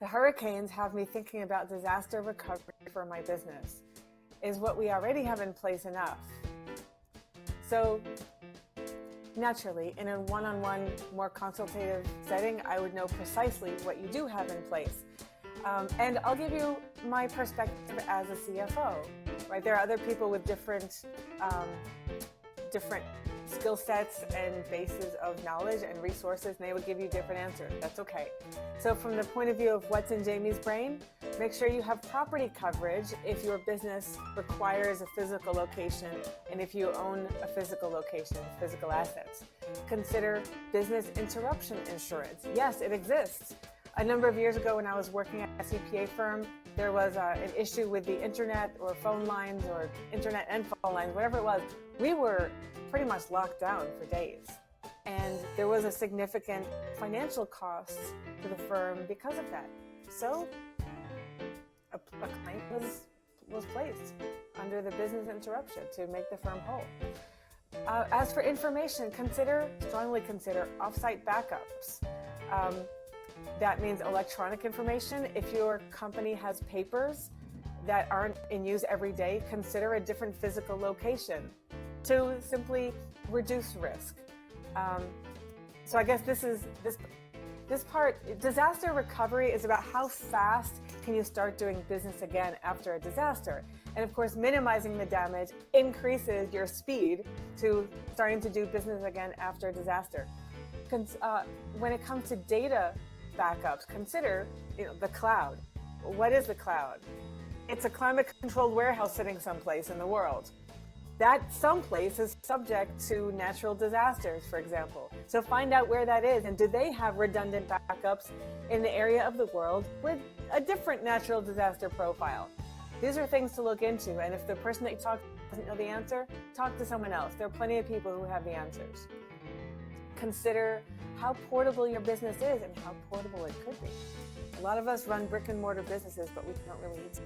The hurricanes have me thinking about disaster recovery for my business. Is what we already have in place enough? So naturally, in a one-on-one, more consultative setting, I would know precisely what you do have in place. And I'll give you my perspective as a CFO, right? There are other people with different skill sets and bases of knowledge and resources, and they would give you different answers. That's okay. So from the point of view of what's in Jamie's brain, make sure you have property coverage if your business requires a physical location and if you own a physical location, physical assets. Consider business interruption insurance. Yes, it exists. A number of years ago when I was working at a CPA firm, there was an issue with the internet or phone lines or internet and phone lines, whatever it was. We were pretty much locked down for days. And there was a significant financial cost to the firm because of that. So a claim was placed under the business interruption to make the firm whole. As for information, strongly consider offsite backups. That means electronic information. If your company has papers that aren't in use every day, consider a different physical location to simply reduce risk. So I guess this part, disaster recovery is about how fast can you start doing business again after a disaster. And of course, minimizing the damage increases your speed to starting to do business again after a disaster. When it comes to data backups, consider the cloud. What is the cloud? It's a climate-controlled warehouse sitting someplace in the world. That someplace is subject to natural disasters, for example. So find out where that is, and do they have redundant backups in the area of the world with a different natural disaster profile? These are things to look into, and if the person that you talk to doesn't know the answer, talk to someone else. There are plenty of people who have the answers. Consider how portable your business is and how portable it could be. A lot of us run brick and mortar businesses, but we don't really need to.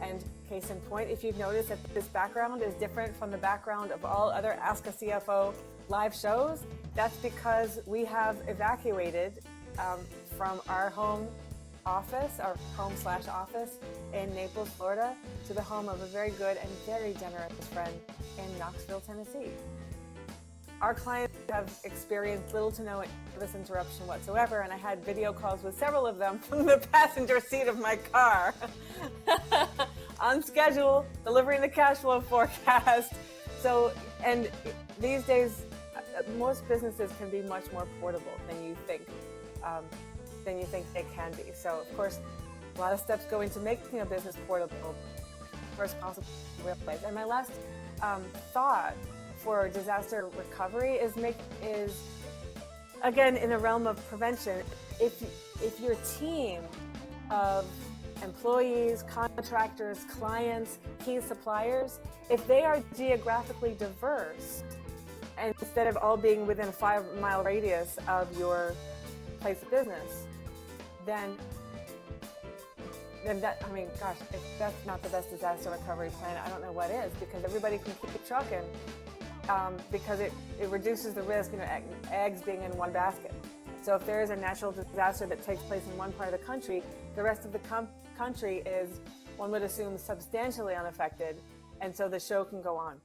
And case in point, if you've noticed that this background is different from the background of all other Ask a CFO live shows, that's because we have evacuated from our home office, our home/office in Naples, Florida, to the home of a very good and very generous friend in Knoxville, Tennessee. Our clients have experienced little to no service interruption whatsoever, and I had video calls with several of them from the passenger seat of my car. On schedule, delivering the cash flow forecast. So, and these days, most businesses can be much more portable than you think they can be. So, of course, a lot of steps go into making a business portable, first possible place. And my last thought for disaster recovery is again in the realm of prevention. If your team of employees, contractors, clients, key suppliers, if they are geographically diverse, and instead of all being within a 5-mile radius of your place of business, then that, I mean, gosh, if that's not the best disaster recovery plan, I don't know what is, because everybody can keep trucking because it reduces the risk, eggs being in one basket. So if there is a natural disaster that takes place in one part of the country, the rest of the country is, one would assume, substantially unaffected, and so the show can go on.